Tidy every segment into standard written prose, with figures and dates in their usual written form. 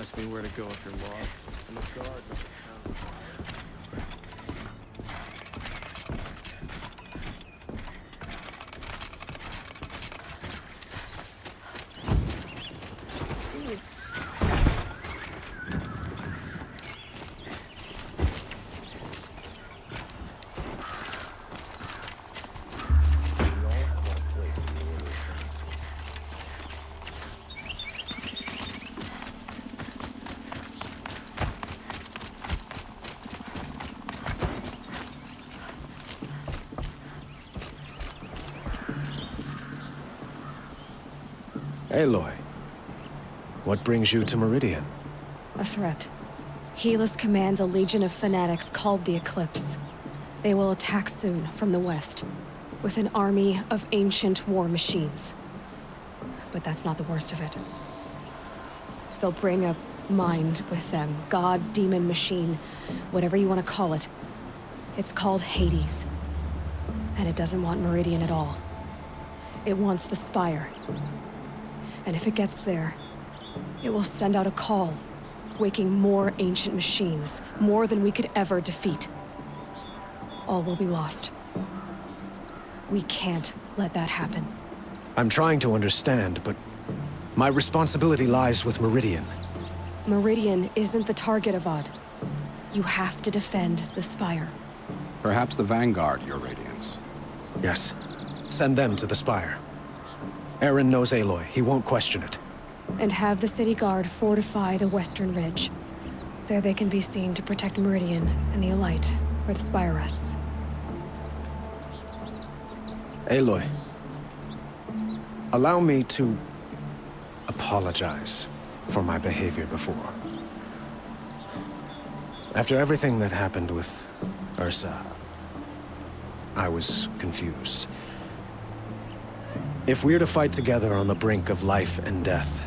ask me where to go if you're lost. And the guard doesn't count. Aloy, what brings you to Meridian? A threat. Helis commands a legion of fanatics called the Eclipse. They will attack soon from the west, with an army of ancient war machines. But that's not the worst of it. They'll bring a mind with them, god, demon, machine, whatever you want to call it. It's called Hades. And it doesn't want Meridian at all. It wants the Spire. And if it gets there, it will send out a call, waking more ancient machines, more than we could ever defeat. All will be lost. We can't let that happen. I'm trying to understand, but my responsibility lies with Meridian. Meridian isn't the target, Avad. You have to defend the Spire. Perhaps the Vanguard, Your Radiance. Yes. Send them to the Spire. Eren knows Aloy. He won't question it. And have the city guard fortify the western ridge. There they can be seen to protect Meridian and the Elite, where the Spire rests. Aloy, allow me to apologize for my behavior before. After everything that happened with Ursa, I was confused. If we're to fight together on the brink of life and death,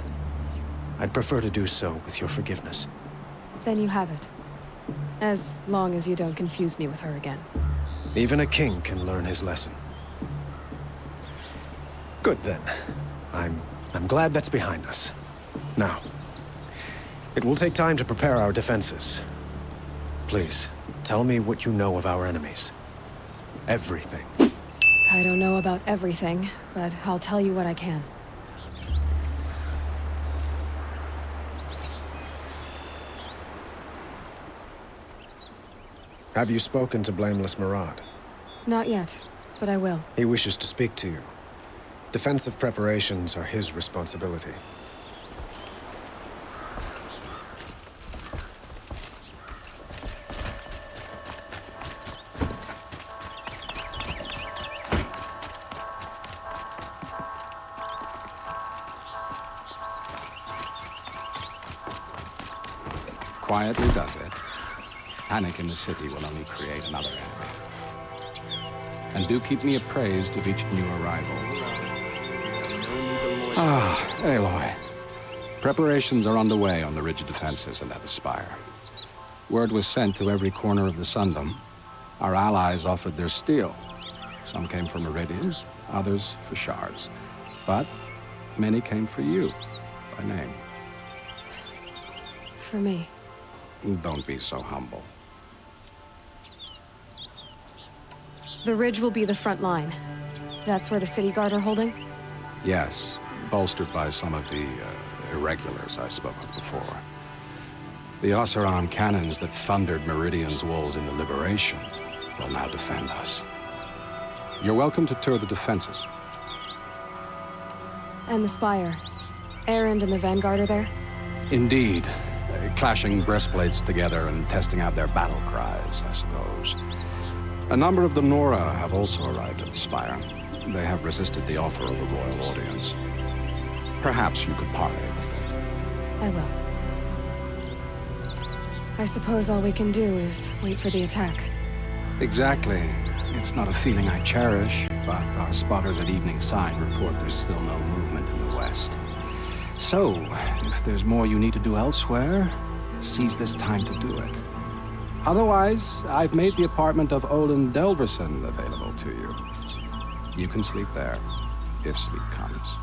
I'd prefer to do so with your forgiveness. Then you have it. As long as you don't confuse me with her again. Even a king can learn his lesson. Good then. I'm glad that's behind us. Now, it will take time to prepare our defenses. Please, tell me what you know of our enemies. Everything. I don't know about everything, but I'll tell you what I can. Have you spoken to Blameless Murad? Not yet, but I will. He wishes to speak to you. Defensive preparations are his responsibility. Quietly does it. Panic in the city will only create another enemy. And do keep me appraised of each new arrival. Ah, Aloy. Preparations are underway on the ridge of defenses and at the Spire. Word was sent to every corner of the Sundom. Our allies offered their steel. Some came for Meridian, others for shards. But many came for you, by name. For me. Don't be so humble. The ridge will be the front line. That's where the city guard are holding? Yes, bolstered by some of the irregulars I spoke of before. The Oseram cannons that thundered Meridian's walls in the Liberation will now defend us. You're welcome to tour the defenses. And the Spire. Erend and the Vanguard are there? Indeed. Clashing breastplates together and testing out their battle cries, I suppose. A number of the Nora have also arrived at the Spire. They have resisted the offer of a royal audience. Perhaps you could parley with them. I will. I suppose all we can do is wait for the attack. Exactly. It's not a feeling I cherish, but our spotters at Evening Sign report there's still no movement in the west. So, if there's more you need to do elsewhere, seize this time to do it. Otherwise, I've made the apartment of Olin Delverson available to you. You can sleep there, if sleep comes.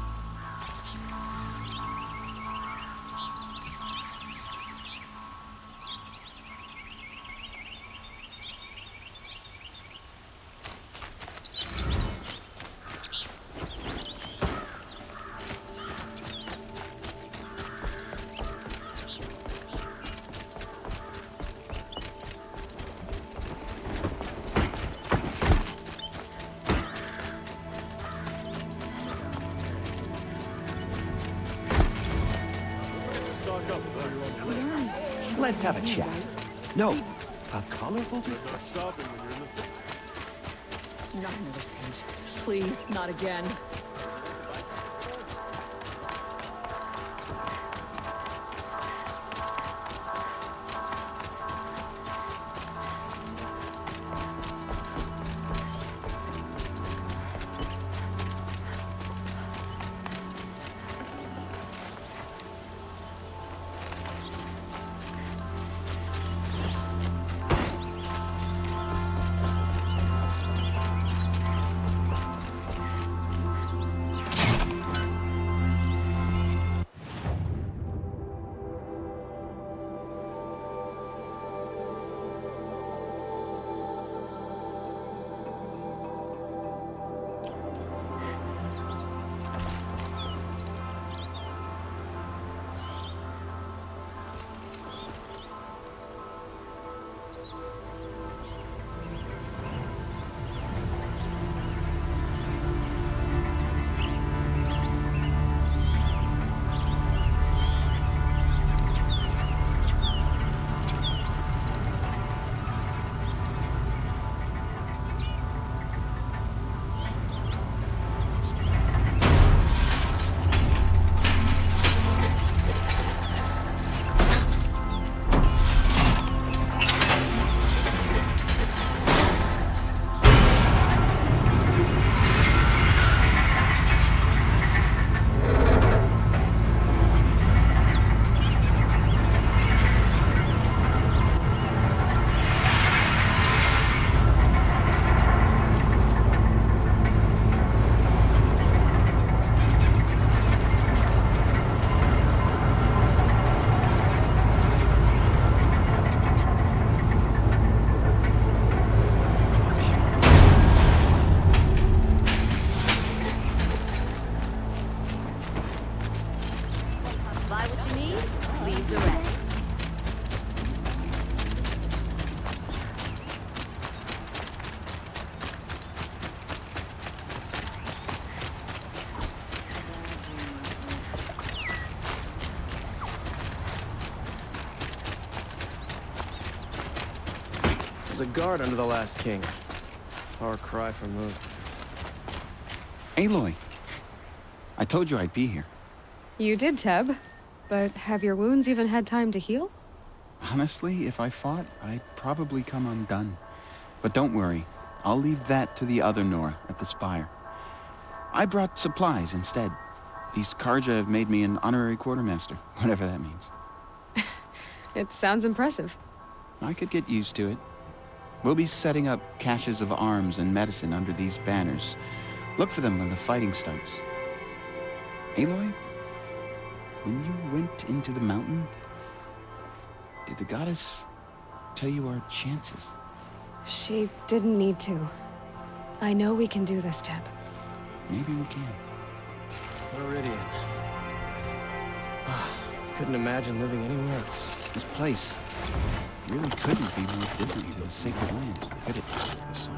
Let's have a chat. No, a colorful... Not stopping when you're in the... Not another Singe. Please, not again. Buy what you need, leave the rest. There's a guard under the last king. Far cry from most. Aloy, I told you I'd be here. You did, Teb. But have your wounds even had time to heal? Honestly, if I fought, I'd probably come undone. But don't worry, I'll leave that to the other Nora at the Spire. I brought supplies instead. These Karja have made me an honorary quartermaster, whatever that means. It sounds impressive. I could get used to it. We'll be setting up caches of arms and medicine under these banners. Look for them when the fighting starts. Aloy? When you went into the mountain, did the goddess tell you our chances? She didn't need to. I know we can do this, Teb. Maybe we can. Meridian. Couldn't imagine living anywhere else. This place really couldn't be more different to the sacred lands, could it? The sun.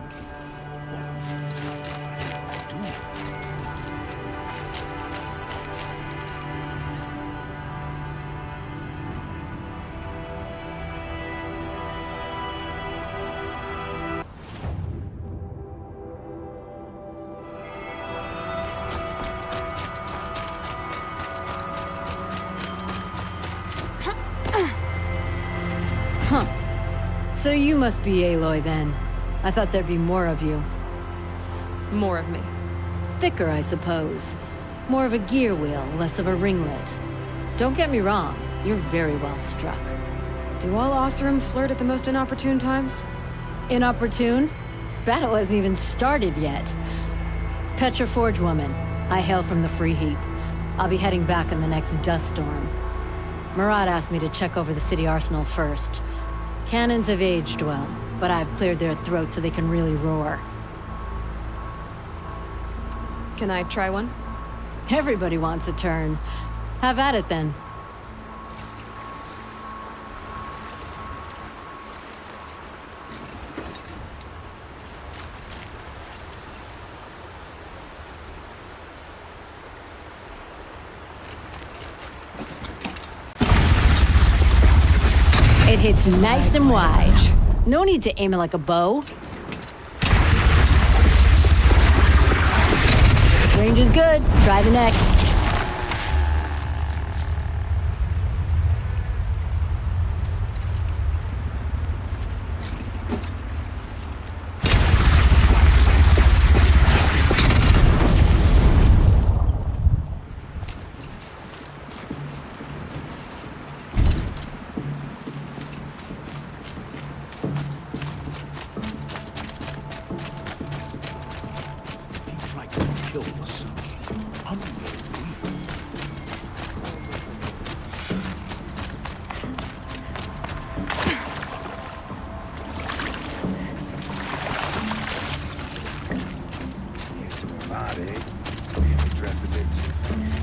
So you must be Aloy then. I thought there'd be more of you. More of me. Thicker, I suppose. More of a gear wheel, less of a ringlet. Don't get me wrong, you're very well struck. Do all Oseram flirt at the most inopportune times? Inopportune? Battle hasn't even started yet. Petra Forge woman. I hail from the Free Heap. I'll be heading back in the next dust storm. Murad asked me to check over the city arsenal first. Cannons have aged well, but I've cleared their throats so they can really roar. Can I try one? Everybody wants a turn. Have at it then. hits nice and wide. No need to aim it like a bow. Range is good. Try the next. Kill the sun. Unbelievable. It's a body. Dress a bit too fancy.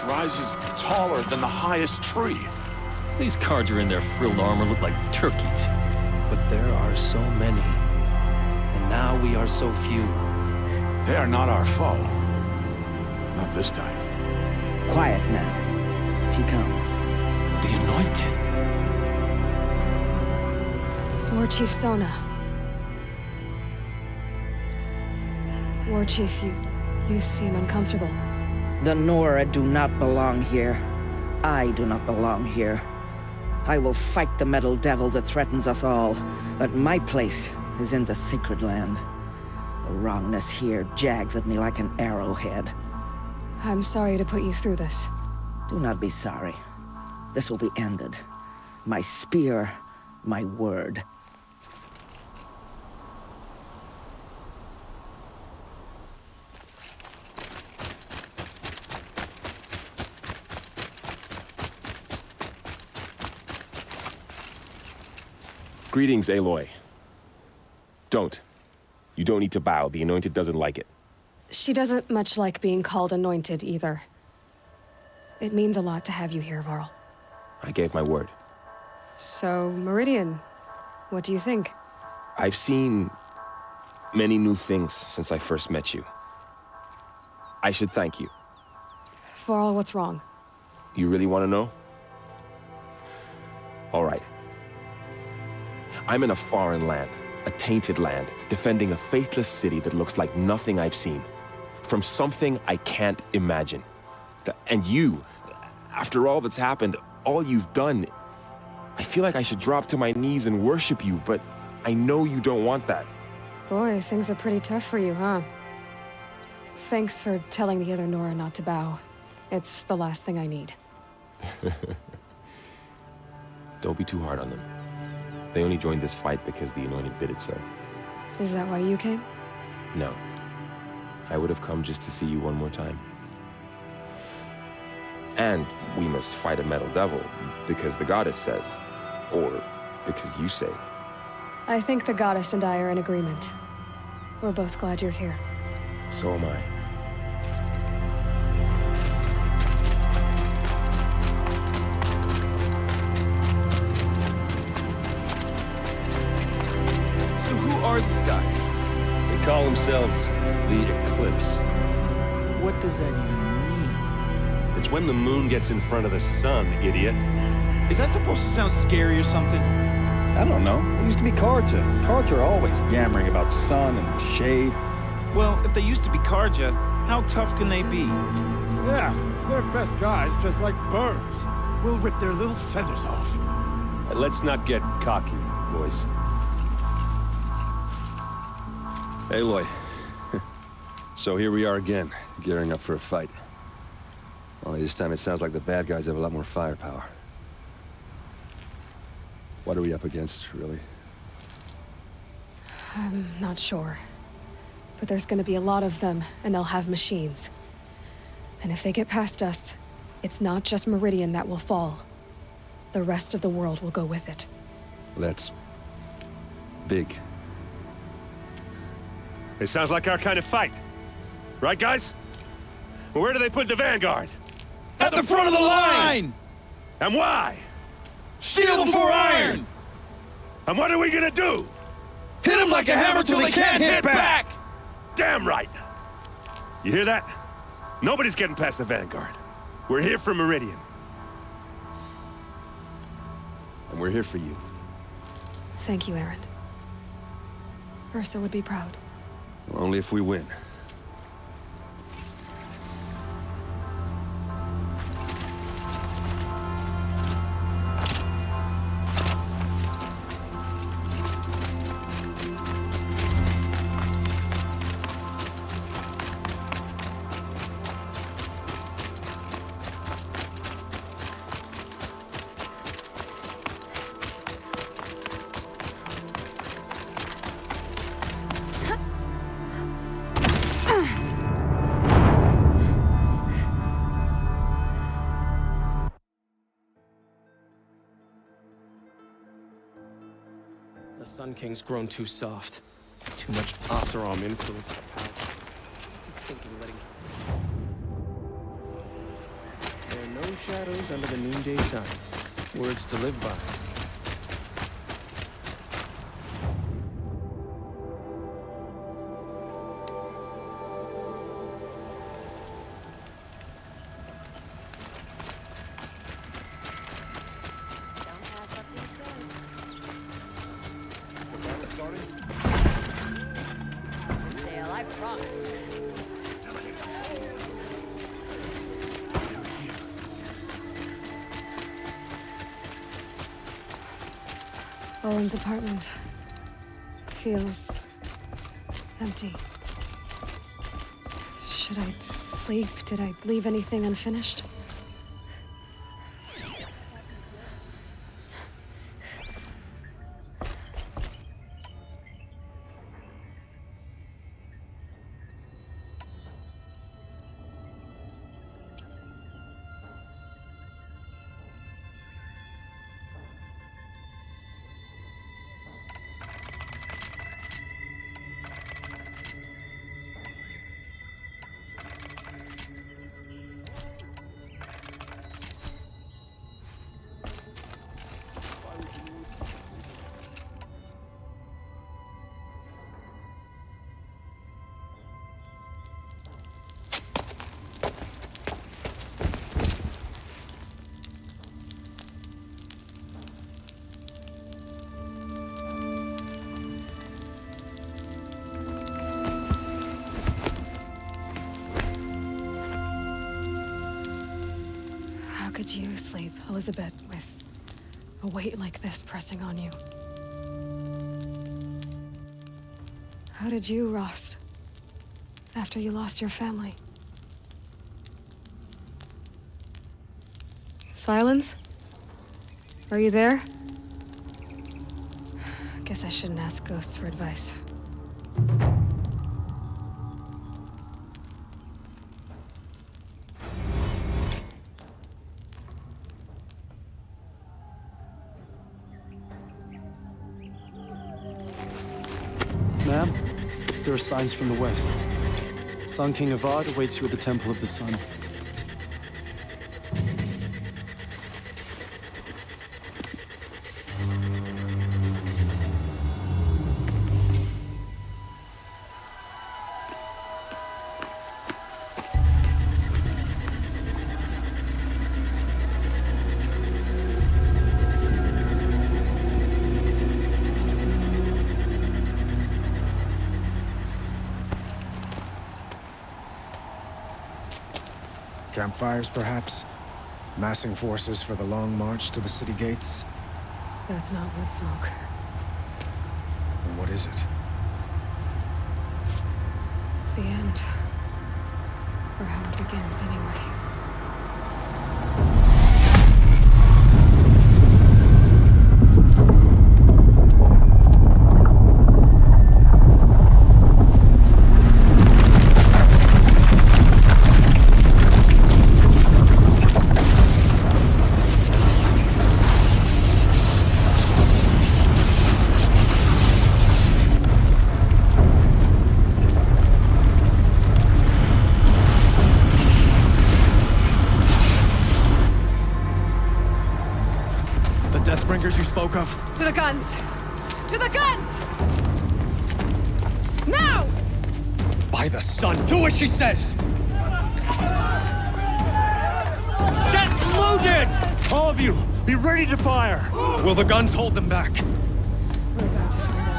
Rises taller than the highest tree. These cards are in their frilled armor look like turkeys. But there are so many. And now we are so few. They are not our foe. Not this time. Quiet now. She comes. The Anointed. War Chief Sona. War Chief, you seem uncomfortable. The Nora do not belong here. I do not belong here. I will fight the metal devil that threatens us all, but my place is in the sacred land. The wrongness here jags at me like an arrowhead. I'm sorry to put you through this. Do not be sorry. This will be ended. My spear, my word. Greetings, Aloy. Don't. You don't need to bow. The Anointed doesn't like it. She doesn't much like being called anointed, either. It means a lot to have you here, Varl. I gave my word. So, Meridian, what do you think? I've seen many new things since I first met you. I should thank you. Varl, what's wrong? You really want to know? All right. I'm in a foreign land, a tainted land, defending a faithless city that looks like nothing I've seen. From something I can't imagine. And you, after all that's happened, all you've done, I feel like I should drop to my knees and worship you, but I know you don't want that. Boy, things are pretty tough for you, huh? Thanks for telling the other Nora not to bow. It's the last thing I need. Don't be too hard on them. They only joined this fight because the Anointed bid it so. Is that why you came? No. I would have come just to see you one more time. And we must fight a metal devil, because the goddess says. Or because you say. I think the goddess and I are in agreement. We're both glad you're here. So am I. So who are these guys? They call themselves the Eclipse. What does that even mean? It's when the moon gets in front of the sun, idiot. Is that supposed to sound scary or something? I don't know. It used to be Karja. Karja are always yammering about sun and shade. Well, if they used to be Karja, how tough can they be? Yeah, they're best guys dressed like birds. We'll rip their little feathers off. Let's not get cocky, boys. Aloy. So here we are again, gearing up for a fight. Only this time it sounds like the bad guys have a lot more firepower. What are we up against, really? I'm not sure. But there's gonna be a lot of them, and they'll have machines. And if they get past us, it's not just Meridian that will fall. The rest of the world will go with it. That's big. It sounds like our kind of fight. Right, guys? Well, where do they put the Vanguard? At the front of the line! And why? Steel before iron! And what are we gonna do? Hit them like a hammer till they can't hit back! Damn right! You hear that? Nobody's getting past the Vanguard. We're here for Meridian. And we're here for you. Thank you, Aaron. Ursa would be proud. Only if we win. The Sun King's grown too soft. Too much Oseram influence in power. What's he thinking, letting... There are no shadows under the noonday sun. Words to live by. Sail, I promise. Owen's apartment feels empty. Should I sleep? Did I leave anything unfinished? did you sleep, Elizabeth, with a weight like this pressing on you? How did you rest after you lost your family? Silence? Are you there? Guess I shouldn't ask ghosts for advice. Ma'am, there are signs from the west. Sun King Avad awaits you at the Temple of the Sun. Campfires, perhaps? Massing forces for the long march to the city gates? That's not wood smoke. Then what is it? The end. Or how it begins, anyway. You spoke of? To the guns! To the guns! Now! By the sun, do as she says! Set loaded! All of you, be ready to fire! Will the guns hold them back? We're about to find out.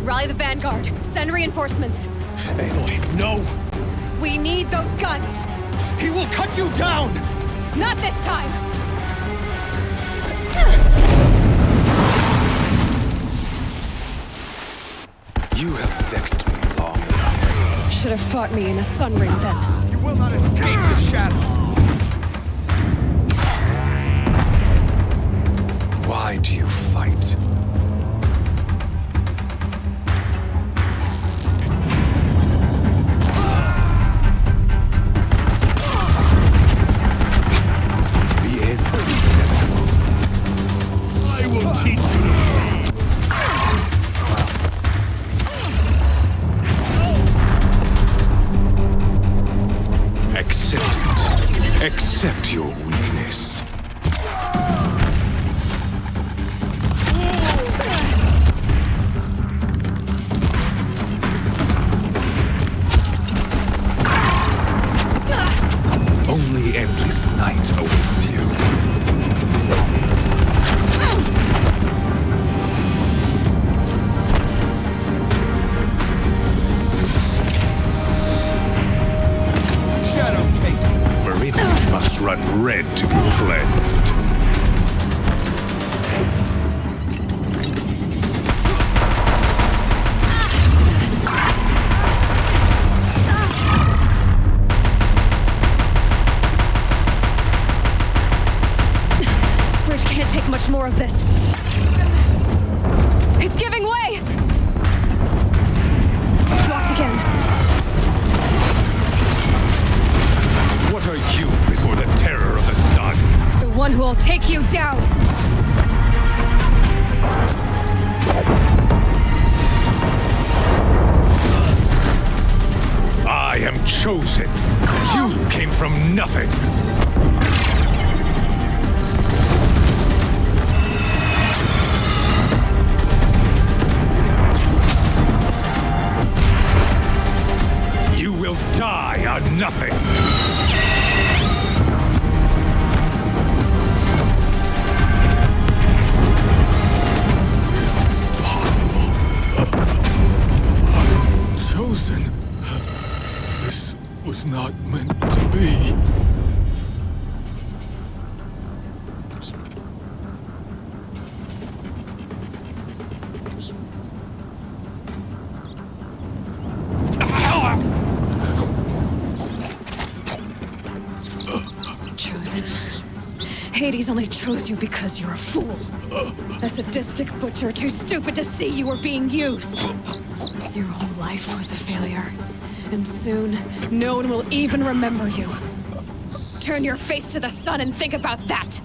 Rally the vanguard. Send reinforcements. Aloy, no! We need those guns! He will cut you down! Not this time! You have vexed me long enough. Should have fought me in a sun ring then. You will not escape the shadow! Why do you fight? Accept your weakness. Only endless night awaits you. Must run red to be cleansed. Bridge can't take much more of this. It's giving way! Blocked again. What are you before the terror of the sun? The one who will take you down! I am chosen. You came from nothing. nothing! Chosen. This was not meant to be. Chosen. Hades only chose you because you're a fool. A sadistic butcher too stupid to see you were being used. Your whole life was a failure. And soon, no one will even remember you. Turn your face to the sun and think about that!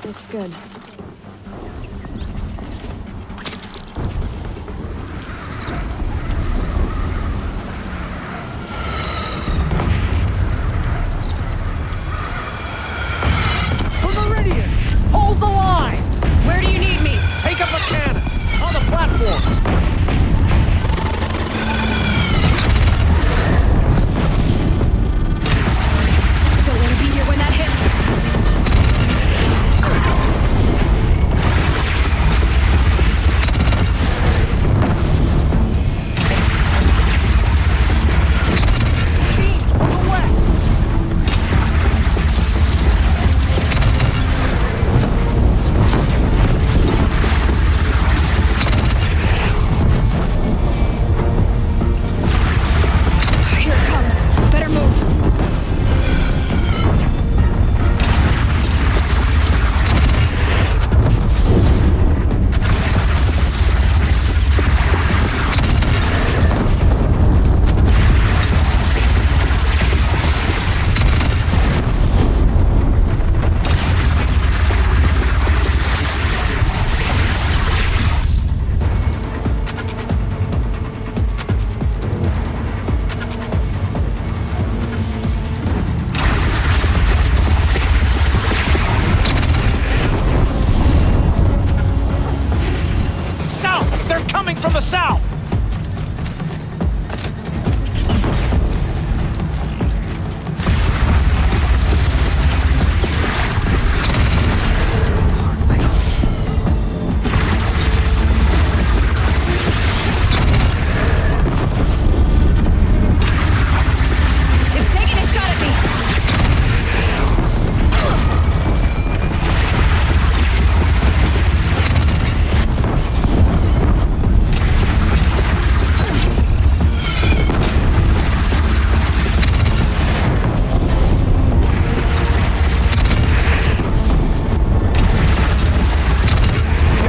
Looks good.